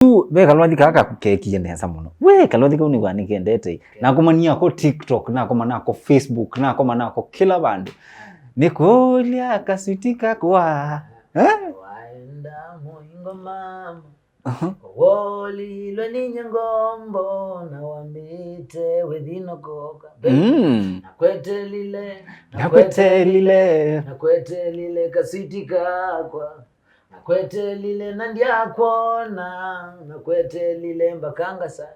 Be kalwathi kaka kukeki ndenza muno. We kalwathi ko ni kendete. Nakomania ko TikTok, nakomana ko Facebook, nakomana ko kila bandu. Nikolia kasitika kwa. Waenda muingo mama. Woli lweni ngombo na wambite wedino koka. Nakwete lile kasitika kwa. Nakwete lile nandia kuona, nakwete lile mbakanga sana.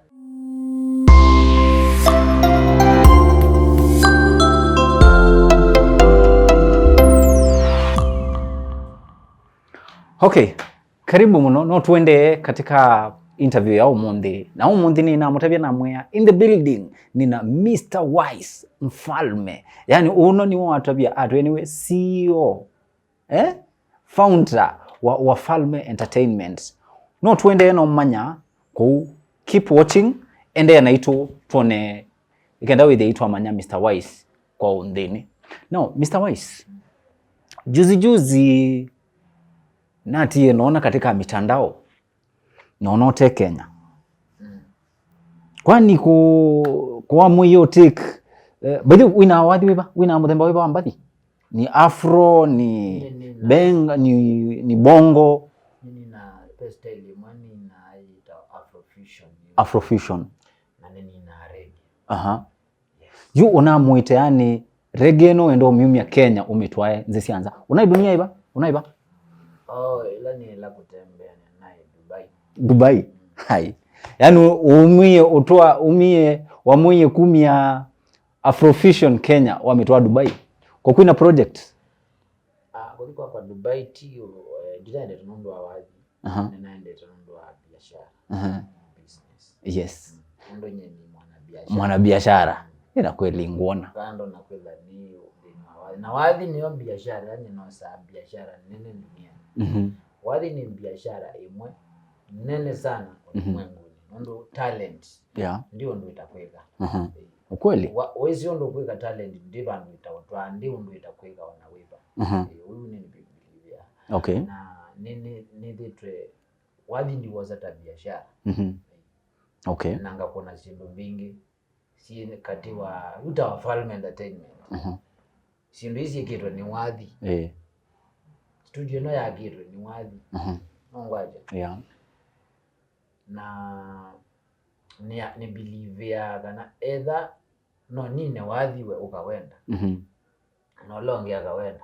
Okay, karibu muno no tuende katika interview ya umundi. Na umundi nina mutabia na mwea in the building nina Mr. Wise mfalme. Yani uno ni watabia atu anyway CEO founder wa Falme Entertainment. No tuende no manya ku keep watching ende anaitwa tone ikenda with the manya Mr. Wise kwa undini. No, Mr. Wise. Juzi nati naona katika mitandao naona te Kenya. Kwani kwa mwiyo take badi wina wadi weba wina mudemba weba ambadi ni afro ni benga ni bongo nina style mwani na ita afrofusion na nina reggae. Yes. You una muite yani reggae no endo miumi ya Kenya umitwae nzisianza unaibunia iba unaiba ila ni la kutembea na Dubai. Hai. Yani umie wamuye 10 ya Afrofusion Kenya wametoa Dubai. Kwa kuna project. Kulikuwa kwa Dubai tio ndiye tunondwa wazi. Ninaende tunondwa biashara. Business. Yes. Ndo nyeni mwana biashara. Ina kweli ngona. Kando na kwela ni na wazi ni biashara yani no sa biashara nene dunia. Wazi ni biashara imwe nene sana kwa ulimwengu. Ndo talent. Yeah. Ndio ndo itakweka. Ukweli. Wezi ndo kuweka talent ndiba ndo itawatwa ndio ndo itakweka wanaweba. Huyu ni Biblia. Okay. Na nini ditwe wazi ndi wazata biashara. Okay. Nanga kuna simbo bingi si katiwa utawa Falme Entertainment. Simbo hizi kitu ni wazi. Studio no ya kitu ni wazi. Ngwaje. Yeah. Na ni believe ya kana either no nine wathi we ukawenda no longe akawenda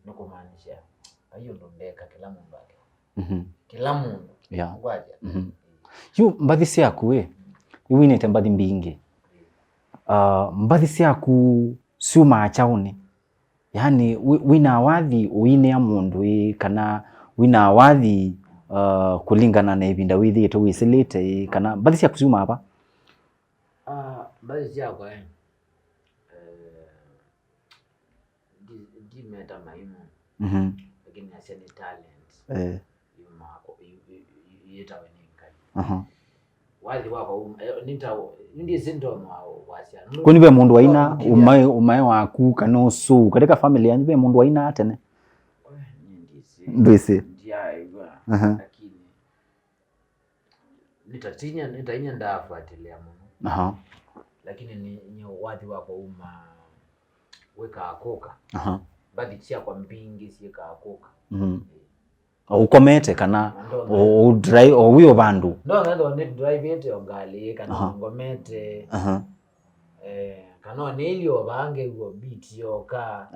nukumaanisha ayo ndo ndeka kila mundu wake kila mundu ngwaje. Yu mbathisi yaku we iwinete mbathi mbingi mbathisi yaku suma achaune yani wina wathi uine ya mundu kana wina wathi kulingana na ibinda withite wisilite kana mbathisi yaku suma hapa mbathisi yaku di meta maimu lakini asia ni talent yumako yeta weninkai wathi wako ndi sinto wasia kuni be mundu waina umae waku kana usu katika family yanyu be mundu waina atene ndisi lakini nitainya ndafuatilia muno lakini ni wathi wako weka akoka baadhi sia kwa mpingi sia akoka ukomete kana drive uyo bandu ndo ni drive yete ongali kana ngomete kana nilio bange go beat yoka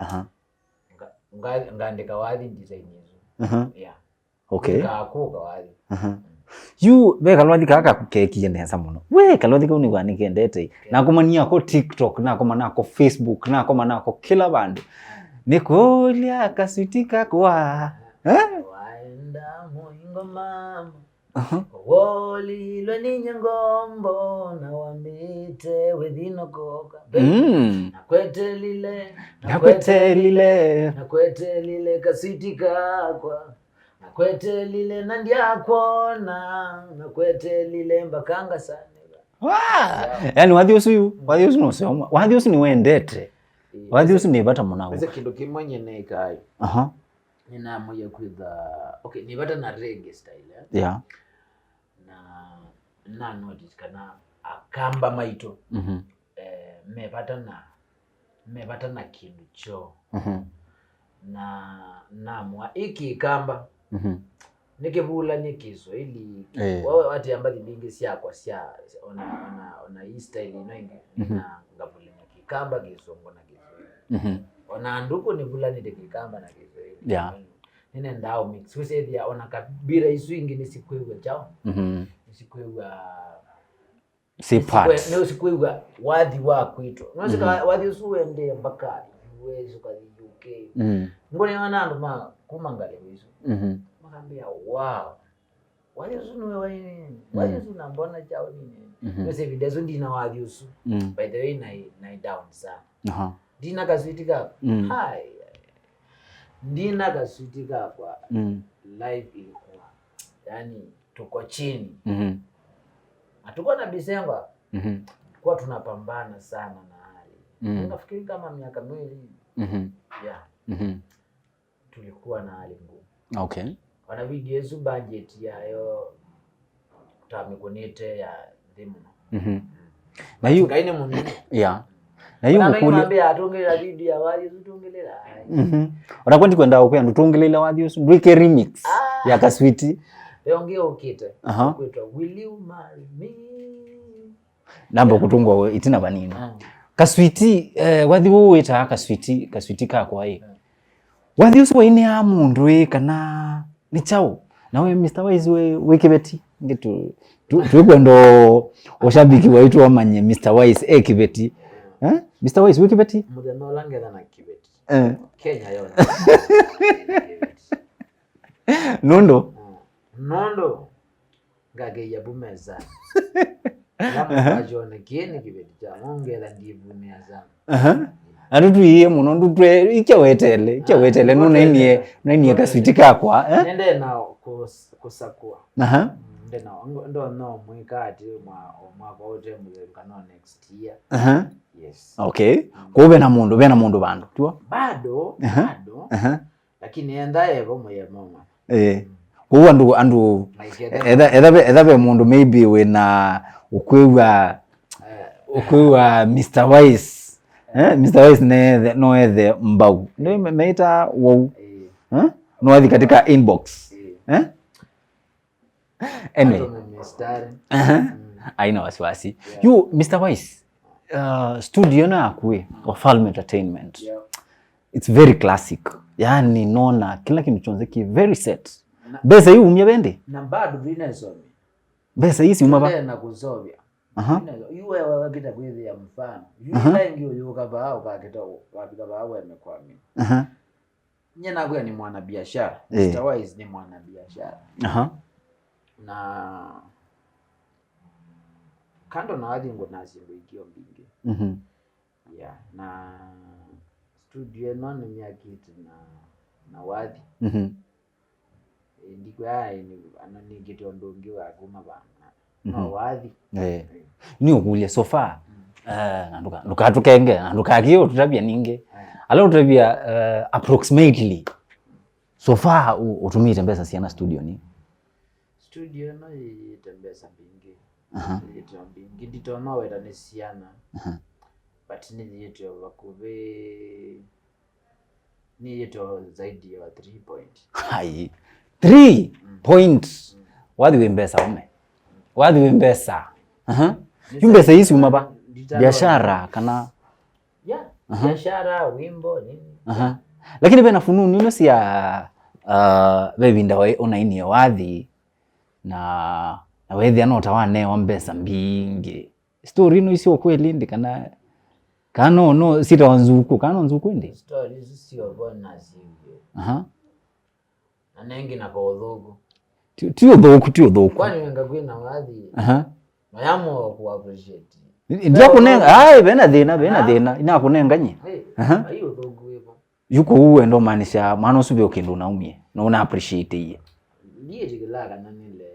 ngandika wathi design hizo. Yeah. Okay. Kakuka wathi. You be kalwathi kaka kukeki ndenza muno. We kalwathi ko ni kendete. Nakomania ko TikTok, nakomana ko Facebook, nakomana ko kila bandu. Nikolia kasitika kwa. Waenda muingo mama. Woli lweni ngombo na wambite wedino koka. Nakwete lile kasitika kwa. Nakwete lile nandia kuona, nakwete lile mbakanga sana. Yani wathi usu no soma. Wathi usu ni wendete. Wathi usu ni bata munawo. Ese kindu kimwenye ne Ekai. Nina moja kwitha okay ni bata na reggae style. Yeah. Na na notice kana akamba maito mepata na kindu cho na mwa iki kamba nikebula nikizo ili wewe wati ambazi bingi siakwa sia ona hii style ino na ngabule kikamba kisongo na kizo ona nduko ni bula ni kikamba na kizo nene ndao mix we say dia ona kabira isu ingine sikwewa chao sikwewa si part no sikwewa wadhi wa kwito unasika wadhi usuende mpaka uwezo kwa UK ngone wana ndo kumangale wizo makambia wow wadhi usunuwe waini wadhi usuna mbona chao nini wese videzo ndina wadhi usu by the way na down sana dina kaswitika hai ndina kaswitika kwa live ilikuwa yani tuko chini hatuko na Disemba kwa tunapambana sana na hali nafikiri kama miaka miwili tulikuwa na hali ngumu wana video yesu budget yayo tamikonete ya dhimu na hiyo ngaine munini na hiyo mkuli atongelela video ya wali tutongelela unakwenda kwenda uko ndutongelela wali yesu ndwike remix ya kaswiti ongea ukite kwetwa will you marry me namba kutungwa itina banini kaswiti wathi wita kaswiti kakwa wathi uso ine ya mundu kana ni chao nawe Mr. Wise we kibeti ngetu tukwendo oshabiki waitu wamanye Mr. Wise kibeti Mr. Wise we kibeti mudano langeza na kibeti Kenya yona nondo ngage yabumeza Lamu kieni kibeti cha ongela ndivumia sana Arutuiye muno ndutwe ikyawetele nunainie kaswiti kakwa nende nao kusakua nende nao ndo mwikati mwaka wote mwekano next year yes kwa ube na mundu bandu tuwa bado lakini enda evo moye mama kwa andu edabe mundu maybe wena ukwewa Mr. Wise Mr. Wise no ethe mbau ndio meita wow no athi katika inbox anyway aina wasiwasi you Mr. Wise studio na akwe Wafalme Entertainment it's very classic yani nona kila kitu chonzeki very set besa hii umya bende na bado vinasomi besa hii si umaba na kuzovya yuwe wakita kwezi ya mfano yuwe ngiyo yuka bao kakita wakita bao yamekwami nyena kuya ni mwana biashara Mr. Wise ni mwana biashara na kando na wadi ngo nasimbo ikio mbingi na studio none myakiti na wadi ndiko ni anani kitondogi wa kuma bana no wadi ni ukulia sofa ndukatukenge ndukakio tutabia ninge ala utabia approximately sofa utumite mbesa siana studio ni studio no itembesa bingi bingi nditono weta ni siana but ni yetu wakube ni yetu zaidi ya 3 point hai 3 point wadi wembesa ume wadi wembesa yumbesa hisi umaba biashara kana biashara wimbo nini lakini bena fununu ino sia bebinda onaini wadhi na wethi anota wane wambesa mbingi story ino isio kweli ndi kana no sita wanzuku kana nzuku ndi stories sio bona sivyo anengi na kodhogo tio dhoku kwani wenga kwina wadhi mayamo ku appreciate ndio kunenga bena dina ina kunenganye ayo dhogo hivyo yuko uwe ndo maanisha maana usubye ukindu naumie na una appreciate hiye ndiye jigalaga nanile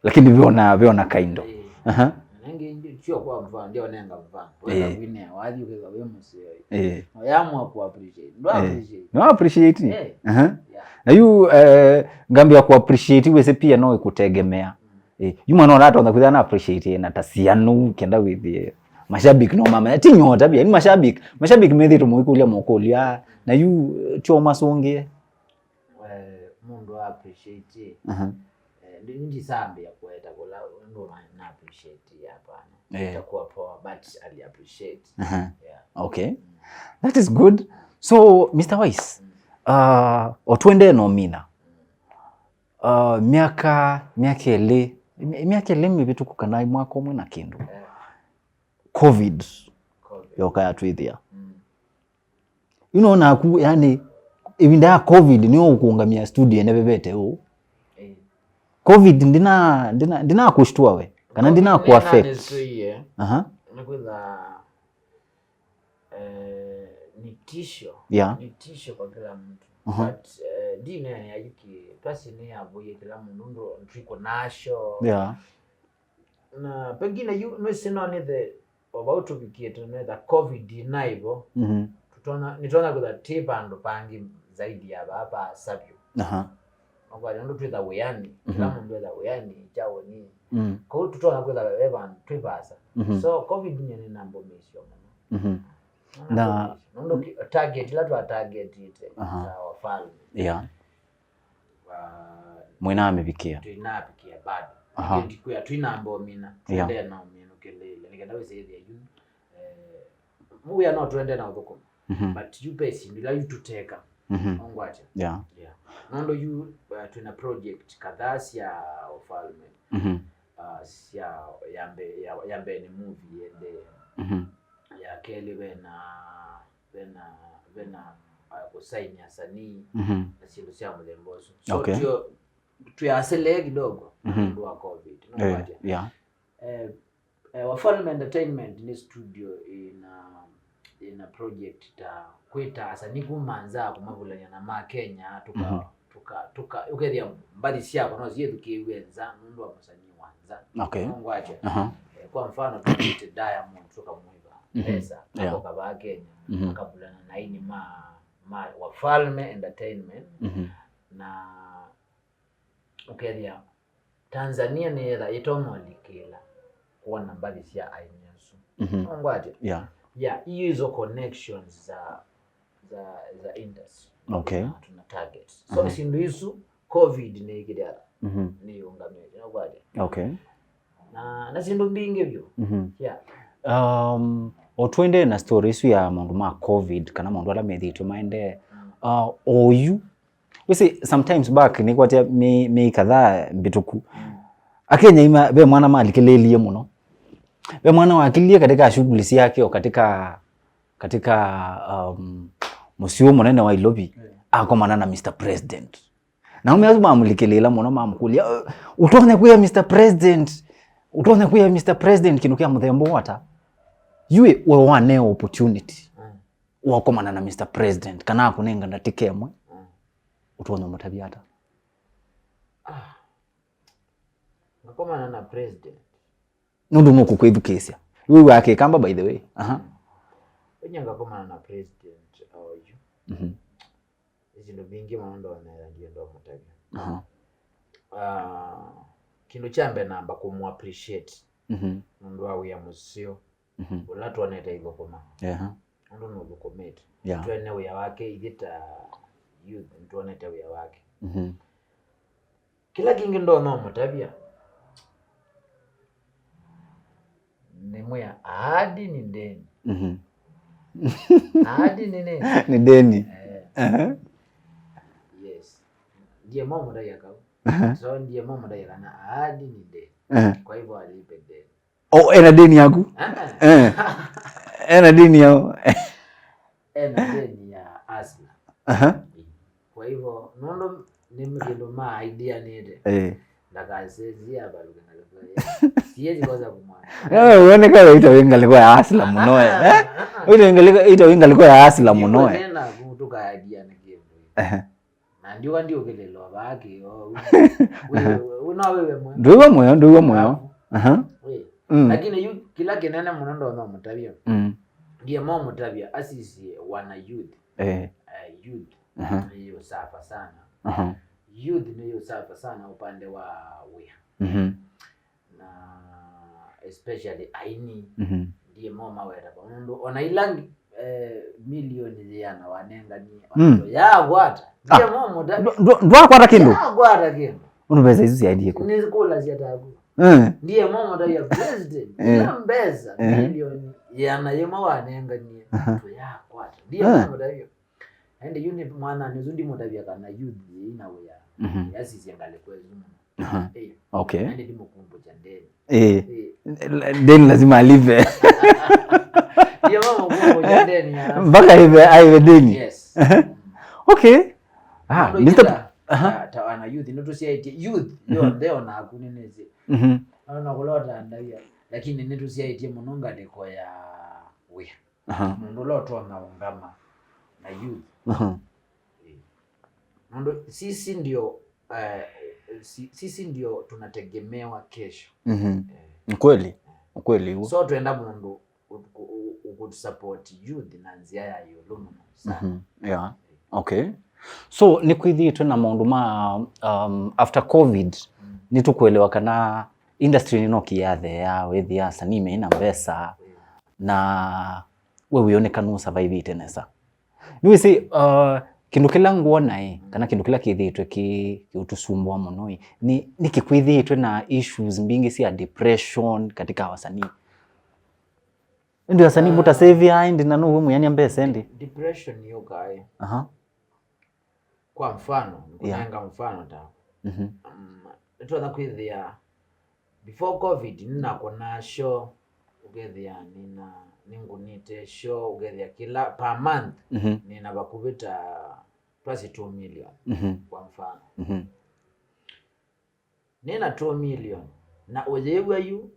lakini viona kaindo nange sio kwa mfano ndio nenga mfano wewe wine wathi ukega we musio yamwa ku appreciate no appreciate na you ngambi ya ku appreciate wese pia no ikutegemea yuma no rata ndakuza na appreciate na tasianu kenda with mashabiki no mama ati nyota bia ni mashabiki methi tumuikulia mokolia na you choma songe mundu appreciate ndi sambi ya kueta kola ndo na appreciate hapana itakuwa poa but I appreciate okay that is good. So Mr. Wise otwende no mina miaka ele mibitu kukanai mwaka umwe na kindu covid yokaya twithia na ku yani ibinda ya covid niyo ukuungamia studio ene bebete covid ndina kushtua we kana ndina ku affect nakwenda ni tisho kwa kila mtu but dine yayiki pasi ni abuye kila mtu triko nasho na pengine you no sino ni the about to be kit no the covid inaibo nitona kwa tipa ndo pangi zaidi ya hapa sabio kwa ndo tweza weyani kila mtu tweza weyani chao ni kwa hiyo tutona kwa beba twibasa so covid ni nambo misho na ndo target la twa target ite wafalme mwena amebikia tuinabikia bado ndikuya tuinambo mina twende na mina kelele nikenda wese ya you we are not twende na udoko but you base ndila you to take ongwacha nondo you tuna project kadhaa ya wafalme sia yambe ni movie ende ya kele bena kusaini asanii na sio sia mlemboso so tuyasele kidogo ndo wa covid wafalme entertainment ni studio in a project ta kweta asanii kumanza kumavulanya na Kenya tuka ukeria mbali sia kwa no yetu kiwenza ndo wa msanii wanza ngwaje kwa mfano tuite Diamond toka Mwiva pesa kutoka ba Kenya akabulana na ini wafalme entertainment na ukeria Tanzania ni ila itomolikila kwa nambari sia ainyasu ngwaje hiyo hizo connections za industry tuna target so sindu hizo covid ni kidara ni ungameje ngwaje na sindu bingi byo otwende na stories ya mundu ma covid kana mundu ala methito maende oyu wese sometimes back ni kwatia me kadhaa bituku akenya ima be mwana malikelelie muno be mwana wakilie katika shughuli yake au katika musio munene wa Ilobi akomana na Mr President na umeazuma amlikelela muno mamkulia utone kuya Mr President kinukia muthembo wata yue we wane opportunity wakomana na Mr President kana kunenga ndatikemwe utone mutabiata ngakomana na president nundu muku kwithukisia wewe wake kamba by the way enyanga komana na president oyu izindo bingi maondo na ndio ndo mutabi kindu chambe namba kumu appreciate mundu wa ya musio ulatu aneta hivyo koma ndo no document twene uya wake igita youth ndo aneta uya wake kila kingi ndo no mutabia nemwe ahadi ni deni ahadi ni nini ni deni yes ndiye mama ndio yakao so ndiye mama ndio yana ahadi ni deni kwa hivyo alipe deni ena deni yangu ena deni yao ena deni ya asla kwa hivyo nondo nimegendo ma idea nede ndakazezia baluga siezi koza kumwana uone kama itawenga liko ya asla munoe itawenga ya asla munoe tena kutoka idea ngebe na ndio kelelo baki wewe una wewe ndio moyo lakini yu kila kinene munondo no mutabia ndiye mo mutabia asisi wana youth youth hiyo safa sana youth niyo safa sana upande wa wea na especially aini ndiye mo mawera kwa mundu ona ilangi milioni yana wanenga ni ya gwata ndiye mo mutabia ndo kwata Kindu ya gwata Kindu unaweza hizo zaidi yako ni kula ziatagu ndiye mo mutabia president na mbeza milioni yana yema wanenga ni ya gwata ndiye mo mutabia ende yuni mwana nizundi mutabia kana youth ina wea yasisi ngale kwezu okay ende ndimo kumbo cha ndeni deni lazima alive ndiye mama kumbo cha ndeni mpaka hivi deni yes okay Mr. Tawana youth ndo tusiaiti youth leo na kunineze na kulota ndaya lakini ndo tusiaiti munonga deko ya we ndo loto na ungama na youth ndo sisi ndio tunategemewa kesho kweli so tuenda mundu ukusupport youth na nzia ya yulumu sana yeah okay so ni kwithitwe na maundu ma after covid ni tukuelewa kana industry ni no kiathe ya withia sanime na mbesa na we wionekana no survive itenesa ni si kindu kila nguona kana kindu kila kithitwe ki utusumbua muno ni kikwithitwe na issues mbingi cia depression katika wasanii ndio wasanii buta save ndi na no humu yani mbesa ndi depression yokai kwa mfano kunanga mfano ta tuanza kwithia before covid nina kona show ugethia ningunite show ugethia kila per month nina bakubita plus 2 million kwa mfano nina 2 million na ujewa yu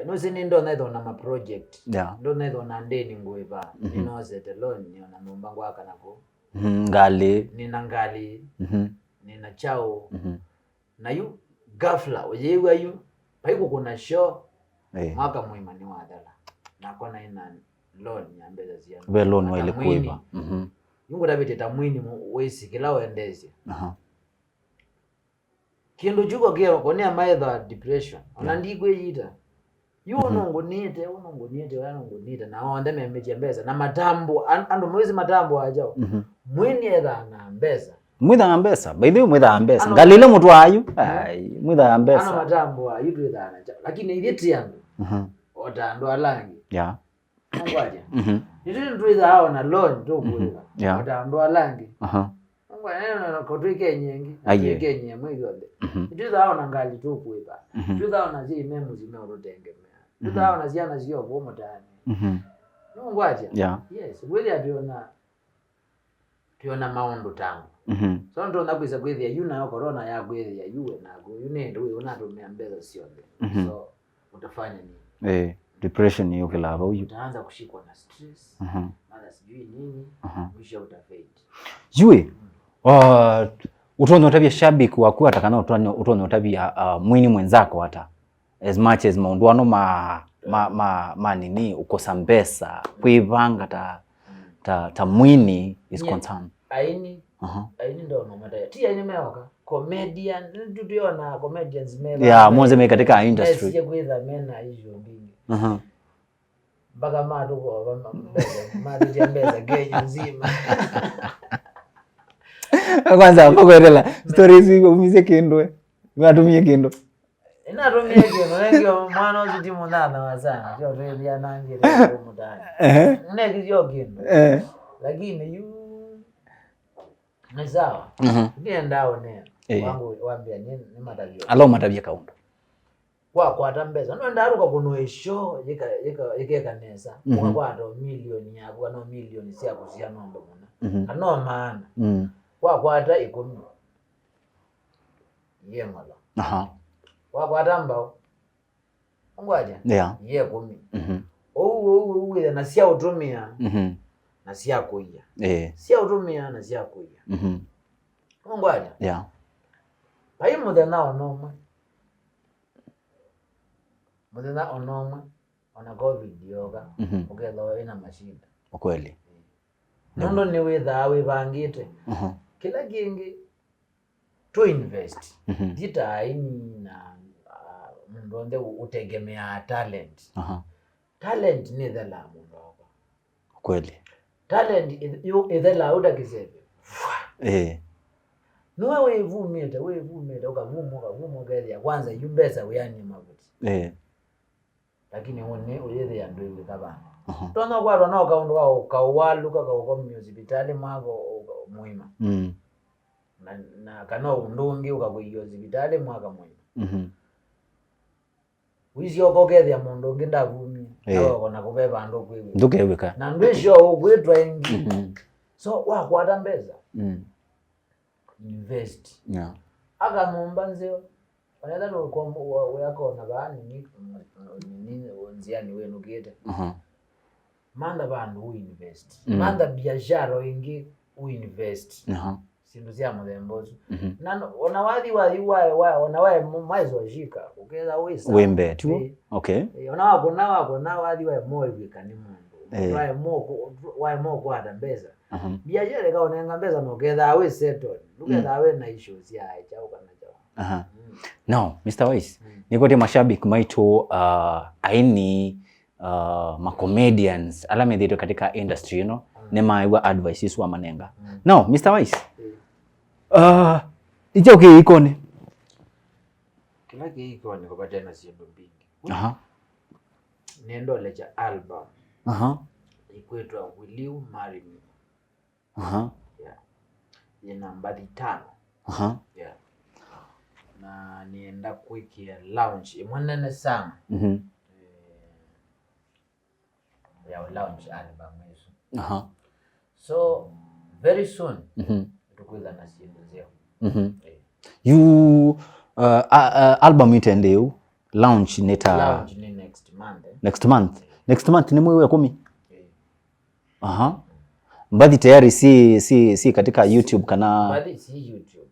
no sinindo naitho na ma project ndo naitho na ndeni nguiva nino set alone ni na numba ngwaka nako ngali nina chao na yu ghafla ujewa yu paiko kuna show mwaka muimani wa dala na kona ina loan ya mbeza zia we loan wa ile kuiva yungu dabite tamwini wesi kila waendezi kindu juko kero konia maitha depression ona ndigwe yita yu unongonite na onda memeje mbeza na matambo ando mwezi matambo ajao mwini ega na mbeza mwitha na mbesa by the way mwitha na mbesa ngalile mtu ayu mwitha na mbesa ana matambo ayu twitha na lakini iliti yangu otando alangi ngwaje ndio twitha hao na loan tu kuiva otando alangi ngwana ko twike nyengi twike nye mwezi wode twitha hao na ngali tu kuiva twitha hao na zi memu zimeorotengemea twitha hao na ziana zio bomo tani ngwaje yes wewe ationa maondo tangu so ndo nakwisa kwithia yuna yo corona ya kwithia yuwe na yunende wewe unatumia mbeza sionde so utafanya nini depression hiyo kila hapo utaanza kushikwa na stress mara sijui nini mwisho utafade yue utono tabia shabiki wakuwa atakana utono tabia mwini mwenzako hata as much as maundwano ma nini ukosa mbesa kuivanga ta mwini is concerned aini ndo no mata tia nimeoka comedian ndio na comedians mema mwanzo katika industry sije kuiza mena hizo mbingi mpaka matu kwa matu jambeza Kenya nzima kwanza mpaka stories hizo umize Kindu watumie Kindu inatumie Kindu ndio mwana uziti mundana wasana sio redia nangi leo mundana nekizio Kindu lakini Nazawa. Ndao ne. Wangu wambia ni matabia. Alo matabia kaundu. Kwa tambeza. No ndaruka kuno show yeka nesa. Kwa ndo milioni ya kwa no milioni sia kusia nombe mona. Ano maana. Kwa hata 10. Yemala. Kwa tamba. Ngwaje? Ye 10. Uwe na sia utumia. Na sia kuia. Sia utumia na sia kuia. Ngwaje? Pai muda nao noma. muthenya onomwe ona covid yoga uketha ina mashida ukweli nondo ni witha wibangite kila kingi to invest ditaini na mundu onde utegemea talent talent ni thela mundu ukweli talent ithela udakisebe no wevumite ukavuma gethia kwanza yumbesa uyani mabuti lakini one uyethe ya ndwe kabana tona kwa no kaundu wao kawalu kakauko hospitali mwako muima na kana undungi ukakuiyo hospitali mwaka muima wizi okogethia mundu ungi ndavumi na kubeba andu kwiwe ndukewika na ndwisho ugwitwa ingi so wakwata mbeza invest akamomba nzeo wanaenda no yakona bani ni onziani wenu gete manda bandu uinvest manda biashara ingi uinvest sindu cia muthembozu na ona wathi ona wae maizo jika ukeza wisa wembe tu okay ona wako na wathi wae moivika ni mundu wae moko ada mbeza biashara kaona mbeza no ketha we settle uketha we na issues ya chao kana chao now Mr. Wise nikote mashabiki maito aini ma comedians ala medito katika industry nema advices wa manenga now Mr. Wise ijoke ikone kila ikone kwa tena sindu mbingi nendo lecha album ikwetwa Will You Marry Me yeah ni namba 5 yeah na nienda kuikia launch imwanene sana ya launch album hizo so very soon tukuza na sindu zeo you album itendeu launch neta launch ni next month ni mwezi wa 10 mbadi tayari si katika YouTube kana mbadi si YouTube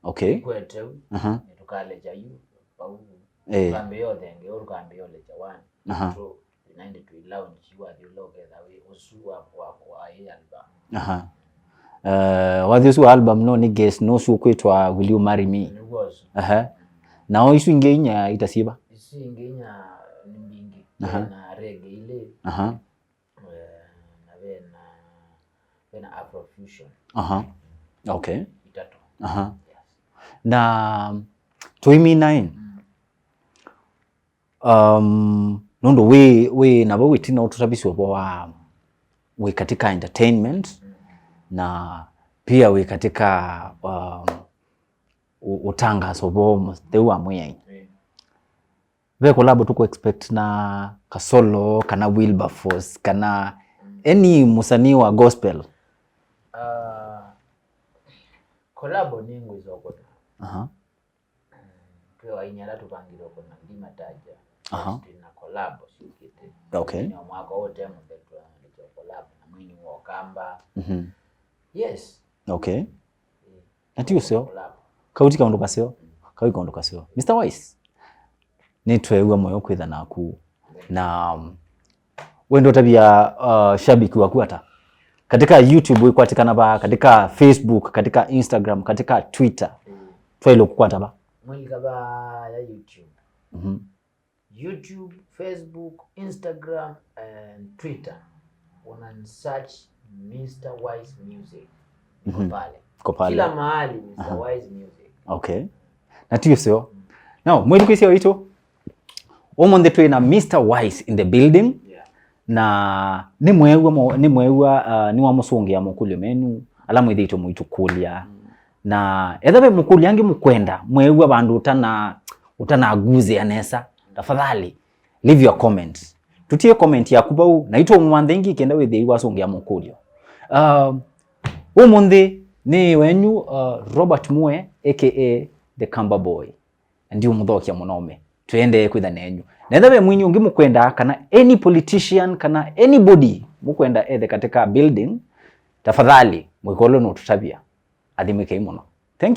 okay kwete tukale ja you au kambe yote nge urukambe yote jawani so inaende tu launch you are the logo that we usua kwa hii album wathi usu album no ni guess no su kwitwa Will You Marry Me nao isu ingeinya itasiba isu ingeinya ni mbingi na reggae ile na vena afrofusion okay itatu yes. Na 2009 nondo we nabo witina ututabiswa kwa we katika entertainment na pia we katika utanga sobo tewa mwenye we collab tuko expect na kasolo kana Wilberforce kana any musanii wa gospel collab ningu izokota kwa inyala tupangiro kuna ndima taja na collab sikite okay ni mwaka wote mbetwa ni collab na mwini wa kamba yes okay ati usio kauti kaondoka sio kaondoka sio Mr. Wise nitwewa moyo kwitha naku na wendo tabia shabiki waku hata katika YouTube ikwatikana ba katika Facebook katika Instagram katika Twitter twailo kukwata ba mwilika ba ya YouTube YouTube, Facebook, Instagram and Twitter wana search Mr. Wise Music pale kila mahali Mr. Wise Music okay na tiyo sio now mwili kwisi ito omonde twina Mr. Wise in the building na ni mwewa ni wa musongia mukulio menu ala mwithito muitukulia na ethabe mukulia ngi mukwenda mwewa bandu utana aguze anesa tafadhali leave your comments tutie comment yakubau na ito mwandhengi kenda wethe wasongia mukulio omonde ni wenyu Robert Mue aka the Kamba Boy ndio muthokia munome twende kwitha nenyu na ethabe mwinyi ungi mukwenda kana any politician kana anybody mukwenda ethe katika building tafadhali mwikolo no tutabia athimike muno.